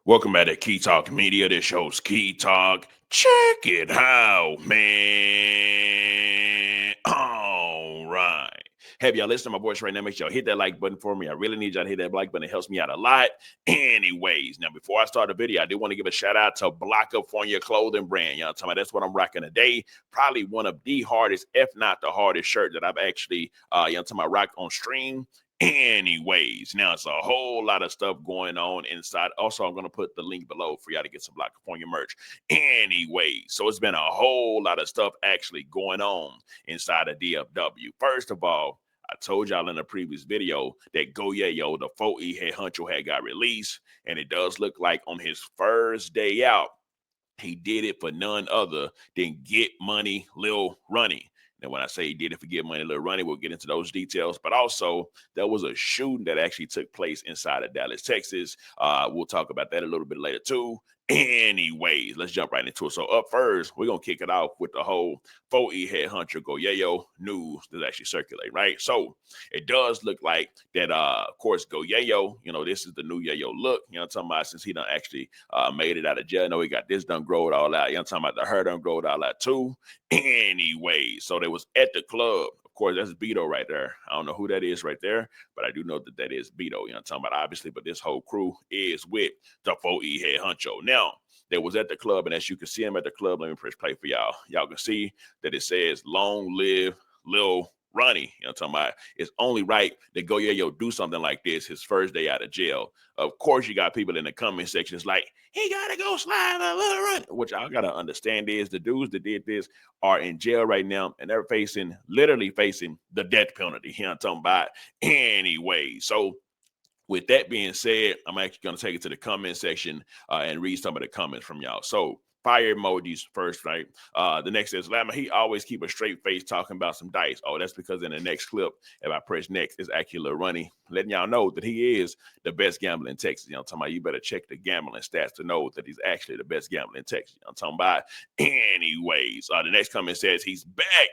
Welcome back to Key Talk Media. This show's Key Talk. Check it out, man. All right. Have y'all listened to my voice right now? Make sure y'all hit that like button for me. I really need y'all to hit that like button. It helps me out a lot. Anyways, now before I start the video, I do want to give a shout out to Block Up for your clothing brand. Y'all talking about that's what I'm rocking today. Probably one of the hardest, if not the hardest shirt that I've actually y'all talking about rocked on stream. Anyways, now it's a whole lot of stuff going on inside. Also, I'm going to put the link below for y'all to get some Black California merch. Anyway, so it's been a whole lot of stuff actually going on inside of DFW. First of all, I told y'all in a previous video that Go Yayo, the 4E head honcho, had got released, and it does look like on his first day out, he did it for none other than Get Money Lil Ronnie. And when I say he did it for Get Money Lil Ronnie, we'll get into those details. But also, there was a shooting that actually took place inside of Dallas, Texas. We'll talk about that a little bit later too. Anyways, let's jump right into it. So up first, we're going to kick it off with the whole 4E head hunter Go Yayo news that's actually circulating, right? So it does look like that, of course, Go Yayo, this is the new Yayo look, I'm talking about, since he done actually made it out of jail. He got this done growed all out. I'm talking about the hair done growed all out too. Anyway, so they was at the club. Of course, that's Beto right there. I don't know who that is right there, but I do know that that is Beto. I'm talking about, obviously, but this whole crew is with the 4E head honcho. Now, they was at the club, and as you can see him at the club, let me press play for y'all. Y'all can see that it says, "Long live Lil Ronnie." I'm talking about, it's only right that Go Yayo do something like this his first day out of jail. Of course, you got people in the comment sections like, he gotta go slide a little run. Which I gotta understand is the dudes that did this are in jail right now, and they're literally facing the death penalty. I'm talking about anyway. So with that being said, I'm actually going to take it to the comment section and read some of the comments from y'all. So fire emojis first, right? The next is Lama. He always keep a straight face talking about some dice. Oh, that's because in the next clip, if I press next, it's actually Lil Ronnie letting y'all know that he is the best gambler in Texas. I'm talking about, you better check the gambling stats to know that he's actually the best gambler in Texas. I'm talking about. Anyways, the next comment says he's back.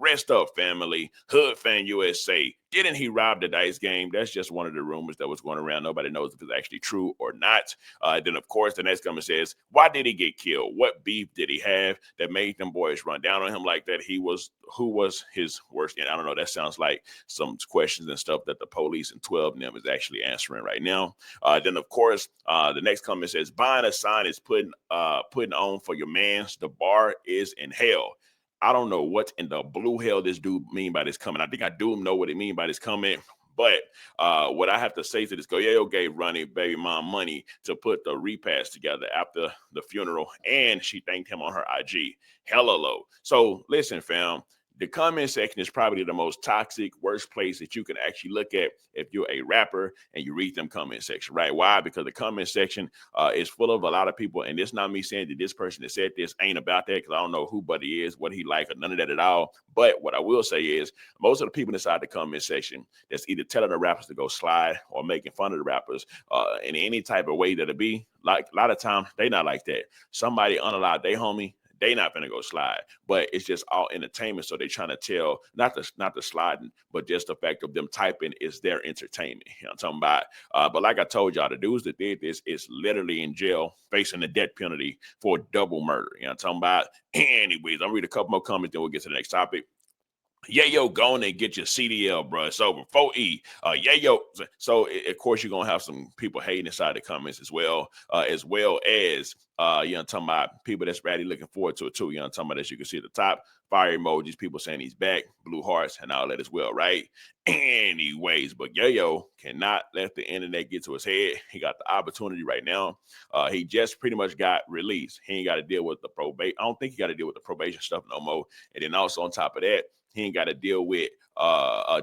Rest up, family. Hood Fan USA. Didn't he rob the dice game? That's just one of the rumors that was going around. Nobody knows if it's actually true or not. Then, of course, the next comment says, why did he get killed? What beef did he have that made them boys run down on him like that? Who was his worst? And I don't know. That sounds like some questions and stuff that the police and 12 of them is actually answering right now. Then, of course, the next comment says, buying a sign is putting on for your mans. The bar is in hell. I don't know what in the blue hell this dude mean by this comment. I think I do know what it mean by this comment. But what I have to say to this, Yayo gave Ronnie baby mom money to put the repast together after the funeral, and she thanked him on her IG. Hella low. So listen, fam. The comment section is probably the most toxic, worst place that you can actually look at if you're a rapper and you read them comment section, right? Why? Because the comment section is full of a lot of people, and it's not me saying that this person that said this ain't about that, because I don't know who Buddy is, what he like, or none of that at all. But what I will say is most of the people inside the comment section that's either telling the rappers to go slide or making fun of the rappers in any type of way that it be, like a lot of times they not like that. Somebody unalive they homie, they not gonna go slide, but it's just all entertainment. So they're trying to tell not the sliding, but just the fact of them typing is their entertainment. I'm talking about. But like I told y'all, the dudes that did this is literally in jail facing the death penalty for double murder. I'm talking about. Anyways, I'll read a couple more comments, then we'll get to the next topic. Yayo, go on and get your CDL, bro. It's over. 4E. Yayo. So, of course, you're going to have some people hating inside the comments as well as talking about people that's ready looking forward to it too. Talking about, as you can see at the top, fire emojis, people saying he's back, blue hearts, and all that as well, right? Anyways, but Yayo cannot let the internet get to his head. He got the opportunity right now. He just pretty much got released. He ain't got to deal with the probation. I don't think he got to deal with the probation stuff no more. And then also on top of that, he ain't got to deal with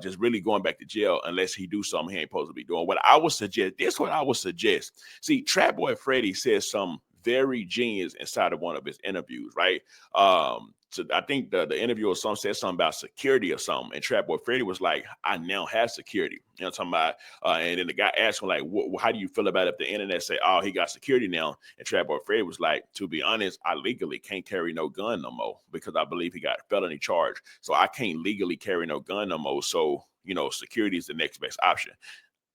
just really going back to jail unless he do something he ain't supposed to be doing. What I would suggest. See, Trap Boy Freddy says something very genius inside of one of his interviews, right? So I think the interviewer said something about security or something, and Trap Boy Freddy was like, "I now have security." Talking about, and then the guy asked him like, "How do you feel about if the internet say, oh, he got security now?" And Trap Boy Freddy was like, "To be honest, I legally can't carry no gun no more because I believe he got a felony charge, so I can't legally carry no gun no more. So security is the next best option."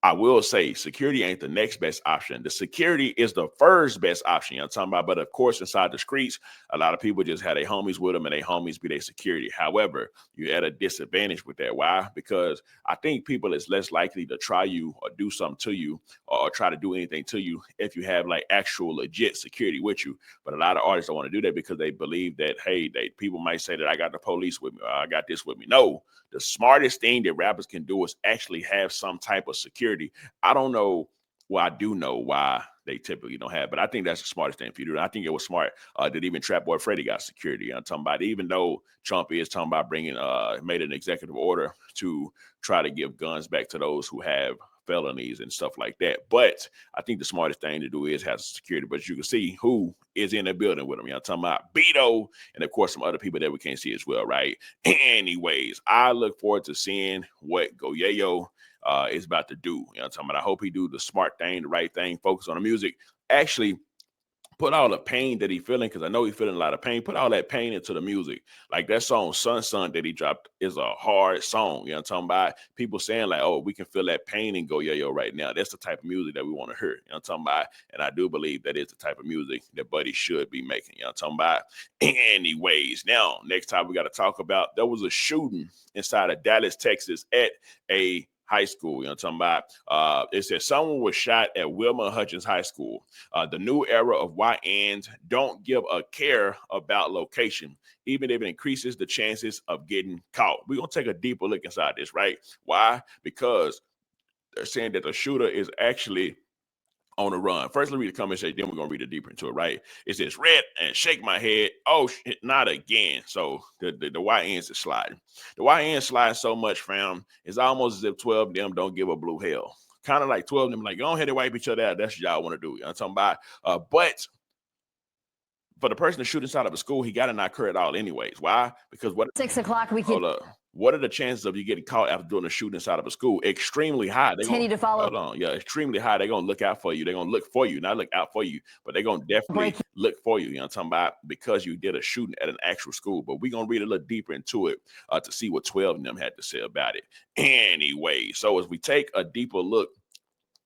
I will say security ain't the next best option. The security is the first best option. I'm talking about, but of course, inside the streets, a lot of people just have their homies with them and their homies be their security. However, you're at a disadvantage with that. Why? Because I think people is less likely to try you or do something to you or try to do anything to you if you have like actual legit security with you. But a lot of artists don't want to do that because they believe that, hey, people might say that I got the police with me or I got this with me. No, the smartest thing that rappers can do is actually have some type of security. I don't know. Well, I do know why they typically don't have, but I think that's the smartest thing for you to do. I think it was smart that even Trap Boy Freddy got security. I'm talking about, even though Trump is talking about made an executive order to try to give guns back to those who have felonies and stuff like that. But I think the smartest thing to do is have security. But you can see who is in the building with them. I'm talking about Beto and of course some other people that we can't see as well, right? Anyways, I look forward to seeing what Yayo is about to do. I'm talking about, I hope he do the smart thing, the right thing, focus on the music. Actually, put all the pain that he feeling, because I know he's feeling a lot of pain. Put all that pain into the music. Like that song Sun that he dropped is a hard song. You know what I'm talking about? People saying like, oh, we can feel that pain in Go Yayo right now. That's the type of music that we want to hear. You know what I'm talking about? And I do believe that is the type of music that Buddy should be making. You know what I'm talking about? Anyways, now next time we got to talk about, there was a shooting inside of Dallas, Texas at a high school. You know what I'm talking about? It says someone was shot at Wilmer-Hutchins High School. The new era of YNs don't give a care about location, even if it increases the chances of getting caught. We're going to take a deeper look inside this, right? Why? Because they're saying that the shooter is actually on the run. First, let me read the comment section, then we're going to read it deeper into it, right? It says, red and shake my head. Oh, shit, not again. So the YNs is sliding. The YNs sliding so much, fam. It's almost as if 12 of them don't give a blue hell. Kind of like 12 of them like, go ahead and wipe each other out. That's what y'all want to do. You know what I'm talking about? But for the person to shoot inside of a school, he got to not occur at all anyways. Why? Because what 6 o'clock we hold up. What are the chances of you getting caught after doing a shooting inside of a school? Extremely high. They continue to follow. Hold on. Yeah, extremely high. They're going to look out for you. They're going to look for you, not look out for you, but they're going to definitely look for you. You know what I'm talking about? Because you did a shooting at an actual school. But we're going to read a little deeper into it to see what 12 of them had to say about it. Anyway, so as we take a deeper look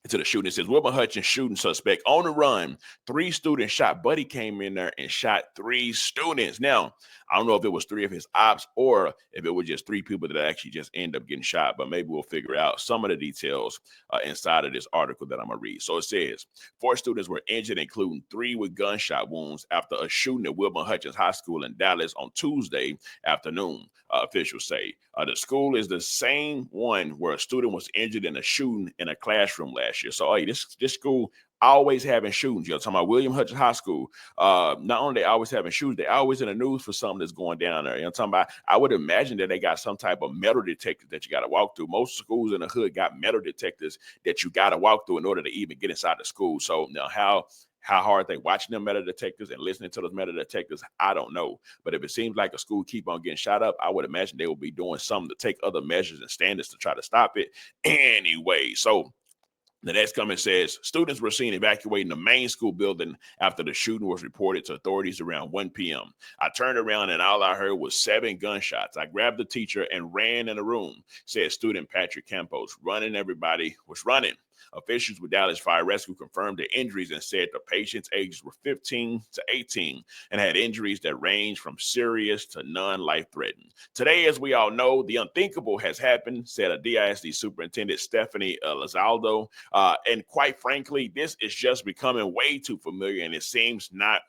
to the shooting, it says Wilmer-Hutchins shooting suspect on the run. 3 students shot. Buddy came in there and shot 3 students. Now, I don't know if it was 3 of his ops or if it was just 3 people that actually just end up getting shot, but maybe we'll figure out some of the details inside of this article that I'm going to read. So it says 4 students were injured, including 3 with gunshot wounds after a shooting at Wilmer-Hutchins High School in Dallas on Tuesday afternoon, officials say. The school is the same one where a student was injured in a shooting in a classroom last year. So, hey, this school always having shootings. You're talking about William-Hutchins High School. Not only they always having shootings, they always in the news for something that's going down there. You know what I'm talking about? I would imagine that they got some type of metal detector that you got to walk through. Most schools in the hood got metal detectors that you got to walk through in order to even get inside the school. So now how hard they watching them metal detectors and listening to those metal detectors, I don't know. But if it seems like a school keep on getting shot up, I would imagine they will be doing something to take other measures and standards to try to stop it. Anyway, so the next comment says, students were seen evacuating the main school building after the shooting was reported to authorities around 1 p.m. I turned around and all I heard was 7 gunshots. I grabbed the teacher and ran in the room, said student Patrick Campos. Everybody was running. Officials with Dallas Fire Rescue confirmed the injuries and said the patients' ages were 15 to 18 and had injuries that range from serious to non-life-threatening. Today, as we all know, the unthinkable has happened, said a DISD Superintendent Stephanie Lizaldo. And quite frankly, this is just becoming way too familiar, and it seems not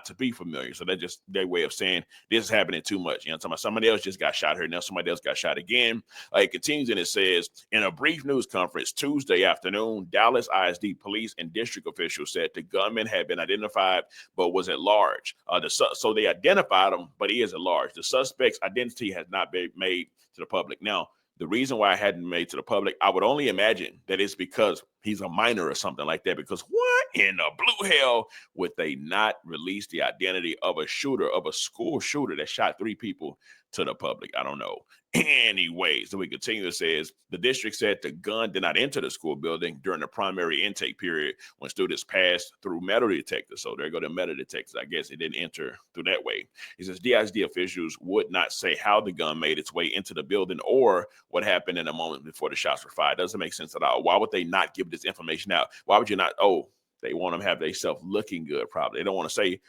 to be familiar. So that's just their way of saying this is happening too much. You know, somebody else just got shot here. Now somebody else got shot again. It continues and it says, in a brief news conference Tuesday afternoon, Dallas ISD police and district officials said the gunman had been identified but was at large. So they identified him, but he is at large. The suspect's identity has not been made to the public. Now, the reason why I hadn't made to the public, I would only imagine that it's because he's a minor or something like that, because what in the blue hell would they not release the identity of a shooter, of a school shooter that shot 3 people to the public? I don't know. Anyway, so we continue. It says the district said the gun did not enter the school building during the primary intake period when students passed through metal detectors. So there go the metal detectors. I guess it didn't enter through that way. He says DISD officials would not say how the gun made its way into the building or what happened in the moment before the shots were fired. Doesn't make sense at all. Why would they not give this information out? Why would you not? Oh, they want them to have themselves looking good, probably. They don't want to say,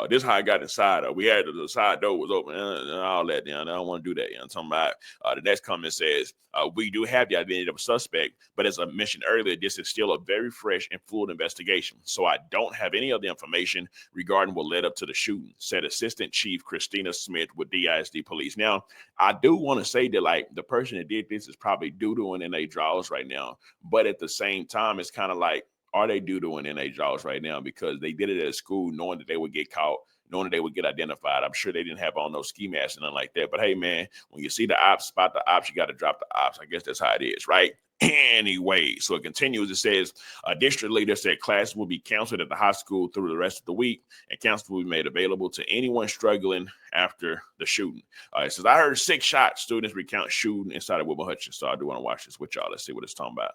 this is how I got inside. We had the side door was open and all that. I don't want to do that. I'm talking about the next comment says, we do have the identity of a suspect, but as I mentioned earlier, this is still a very fresh and fluid investigation. So I don't have any of the information regarding what led up to the shooting, said Assistant Chief Christina Smith with DISD Police. Now, I do want to say that like the person that did this is probably doo-dooing in their drawers right now. But at the same time, it's kind of like, are they doo-dooing in their jaws right now? Because they did it at school knowing that they would get caught, knowing that they would get identified. I'm sure they didn't have on no ski masks and nothing like that. But hey, man, when you see the ops, spot the ops, you got to drop the ops. I guess that's how it is, right? Anyway, so it continues. It says a district leader said classes will be canceled at the high school through the rest of the week, and counseling will be made available to anyone struggling after the shooting. It says, I heard 6 shots. Students recount shooting inside of Wilmer-Hutchins. So I do want to watch this with y'all. Let's see what it's talking about.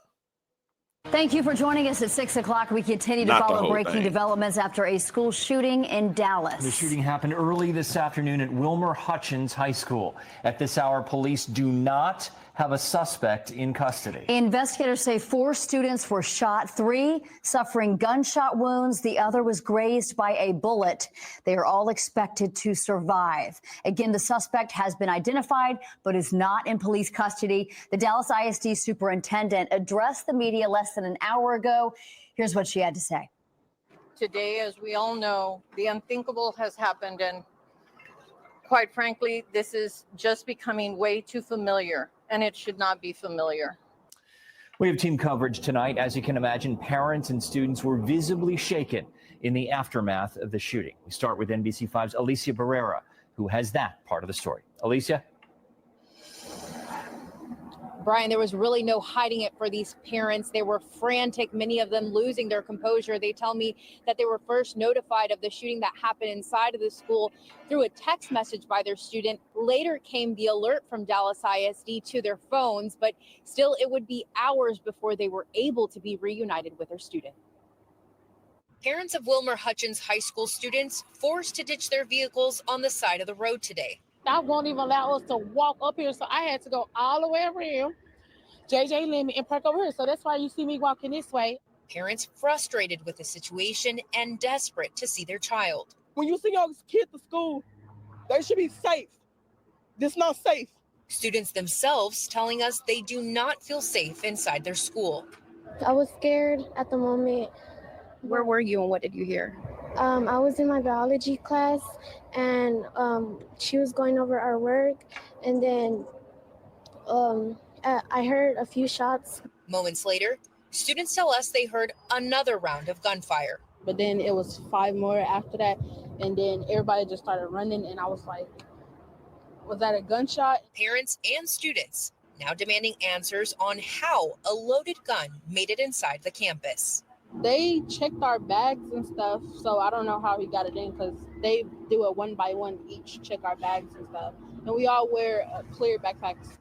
Thank you for joining us at 6 o'clock. We continue to follow breaking developments after a school shooting in Dallas. The shooting happened early this afternoon at Wilmer-Hutchins High School. At this hour, police do not have a suspect in custody. Investigators say 4 students were shot, 3 suffering gunshot wounds. The other was grazed by a bullet. They are all expected to survive. Again, the suspect has been identified, but is not in police custody. The Dallas ISD superintendent addressed the media less than an hour ago. Here's what she had to say. Today, as we all know, the unthinkable has happened, and quite frankly, this is just becoming way too familiar, and it should not be familiar. We have team coverage tonight. As you can imagine, parents and students were visibly shaken in the aftermath of the shooting. We start with NBC5's Alicia Barrera, who has that part of the story. Alicia? Brian, there was really no hiding it for these parents. They were frantic, many of them losing their composure. They tell me that they were first notified of the shooting that happened inside of the school through a text message by their student. Later came the alert from Dallas ISD to their phones, but still it would be hours before they were able to be reunited with their student. Parents of Wilmer-Hutchins High School students forced to ditch their vehicles on the side of the road today. I won't even allow us to walk up here, so I had to go all the way around JJ Lemon and park over here. So that's why you see me walking this way. Parents frustrated with the situation and desperate to see their child. When you see your kids to school, they should be safe. This is not safe. Students themselves telling us they do not feel safe inside their school. I was scared at the moment. Where were you and what did you hear? I was in my biology class, and she was going over our work, and then I heard a few shots. Moments later, students tell us they heard another round of gunfire. But then it was 5 more after that, and then everybody just started running, and I was like, was that a gunshot? Parents and students now demanding answers on how a loaded gun made it inside the campus. They checked our bags and stuff, so I don't know how he got it in, because they do it one by one, each check our bags and stuff. And we all wear clear backpacks.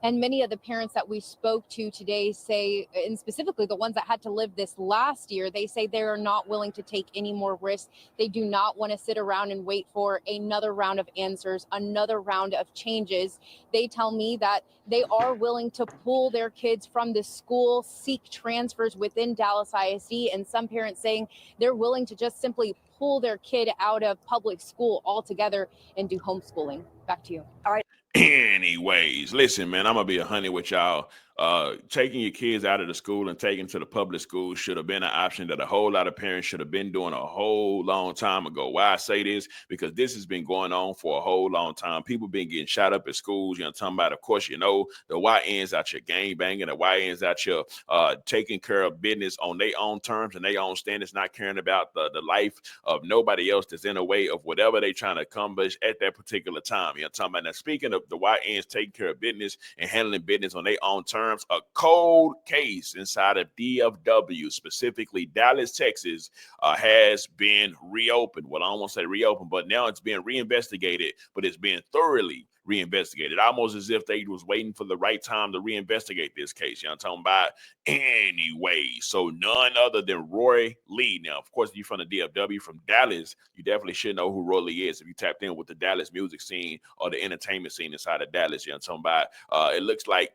And many of the parents that we spoke to today say, and specifically the ones that had to live this last year, they say they are not willing to take any more risks. They do not want to sit around and wait for another round of answers, another round of changes. They tell me that they are willing to pull their kids from the school, seek transfers within Dallas ISD, and some parents saying they're willing to just simply pull their kid out of public school altogether and do homeschooling. Back to you. All right. Anyways, listen, man, I'm gonna be 100 with y'all. taking your kids out of the school and taking to the public school should have been an option that a whole lot of parents should have been doing a whole long time ago. Why I say this? Because this has been going on for a whole long time. People been getting shot up at schools. You know, talking about, of course, you know, the YNs out your gang banging, the YNs out your taking care of business on their own terms and their own standards, not caring about the life of nobody else that's in the way of whatever they trying to accomplish at that particular time. You know, talking about. Now, speaking of the YNs taking care of business and handling business on their own terms, a cold case inside of DFW, specifically Dallas, Texas, has been reopened. Well, I don't want to say reopened, but now it's being reinvestigated, but it's being thoroughly reinvestigated, almost as if they was waiting for the right time to reinvestigate this case. You know what I'm talking about? Anyway, so none other than Roy Lee. Now, of course, you're from the DFW, from Dallas, you definitely should know who Roy Lee is if you tapped in with the Dallas music scene or the entertainment scene inside of Dallas. You know what I'm talking about? It looks like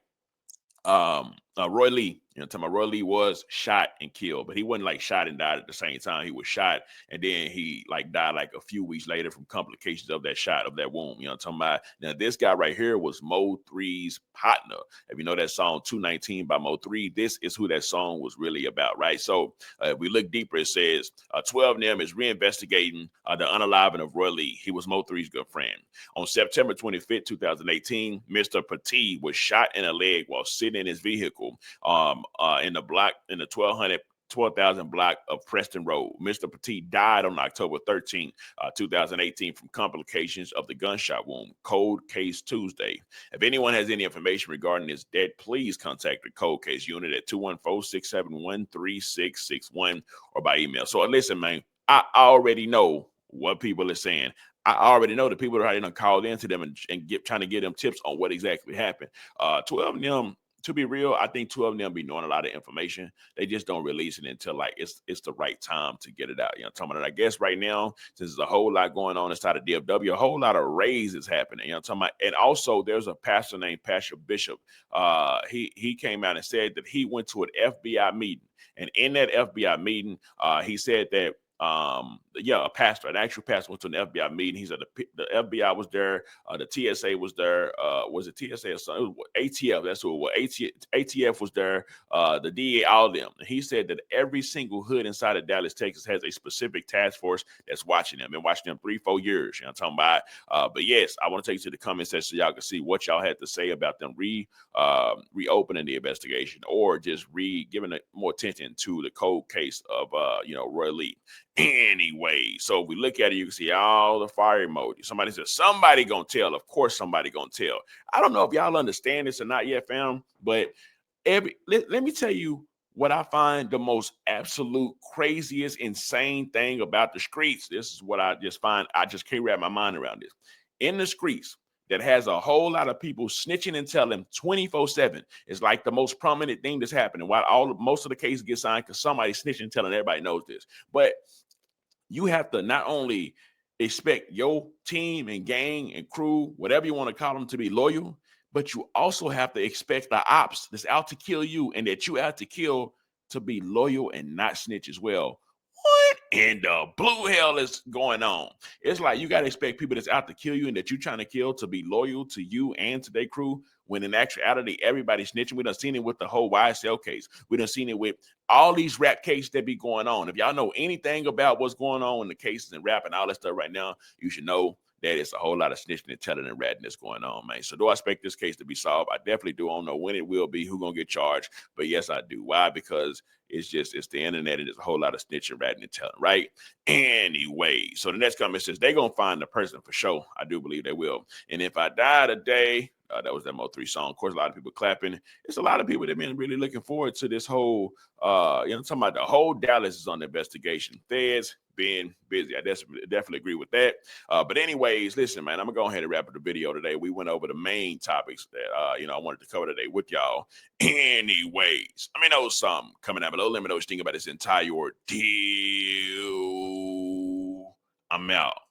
Roy Lee, you know, talking about Roy Lee was shot and killed, but he wasn't like shot and died at the same time. He was shot and then he like died like a few weeks later from complications of that shot, of that wound. You know what I'm talking about? Now, this guy right here was Mo3's partner. If you know that song 219 by Mo3, this is who that song was really about, right? So if we look deeper, it says 12 of them is reinvestigating the unaliving of Roy Lee. He was Mo3's good friend. On September 25th, 2018, Mr. Pate was shot in the leg while sitting in his vehicle in the 12,000 block of Preston Road. Mr. Pate died on October 13, 2018 from complications of the gunshot wound. Cold Case Tuesday. If anyone has any information regarding his death, please contact the Cold Case Unit at 214-671-3661 or by email. So listen, man, I already know what people are saying. I already know the people that already called into them and trying to get them tips on what exactly happened. 12 of them, to be real, I think 12 of them be knowing a lot of information. They just don't release it until like it's the right time to get it out. You know, talking about it. I guess right now, since there's a whole lot going on inside of DFW, a whole lot of raises happening. You know, talking about, and also there's a pastor named Pastor Bishop. He came out and said that he went to an FBI meeting, and in that FBI meeting, he said that a pastor, an actual pastor, went to an FBI meeting. He said the FBI was there, the TSA was there. Was it TSA or something? It was ATF. That's who it was. ATF was there. The DA, all of them. And he said that every single hood inside of Dallas, Texas, has a specific task force that's watching them. Been watching them 3-4 years. You know what I'm talking about? But yes, I want to take you to the comment section so y'all can see what y'all had to say about them reopening the investigation, or just giving more attention to the cold case of Roy Lee. Anyway, so if we look at it, you can see all the fire emojis. Somebody says, somebody gonna tell. Of course, somebody gonna tell. I don't know if y'all understand this or not yet, fam, but let me tell you what I find the most absolute craziest, insane thing about the streets. This is what I just find. I just can't wrap my mind around this. In the streets, that has a whole lot of people snitching and telling 24/7. It's like the most prominent thing that's happening. While most of the cases get signed because somebody snitching and telling, everybody knows this. But you have to not only expect your team and gang and crew, whatever you want to call them, to be loyal, but you also have to expect the ops that's out to kill you and that you out to kill to be loyal and not snitch as well. What in the blue hell is going on? It's like you got to expect people that's out to kill you and that you're trying to kill to be loyal to you and to their crew, when in actuality, everybody's snitching. We done seen it with the whole YSL case. We done seen it with all these rap cases that be going on. If y'all know anything about what's going on in the cases and rap and all that stuff right now, you should know that it's a whole lot of snitching and telling and ratting that's going on, man. So do I expect this case to be solved? I definitely do. I don't know when it will be, who's going to get charged. But yes, I do. Why? Because it's the internet and there's a whole lot of snitching, ratting, and telling, right? Anyway, so the next comment says they're going to find the person for sure. I do believe they will. And if I die today, that was that Mo3 song. Of course, a lot of people clapping. It's a lot of people that been really looking forward to this whole, talking about the whole Dallas is on the investigation. Feds being busy. I definitely agree with that. But anyways, listen, man, I'm going to go ahead and wrap up the video today. We went over the main topics that, I wanted to cover today with y'all. Anyways, let me know something coming out below. Let me know what you think about this entire ordeal. I'm out.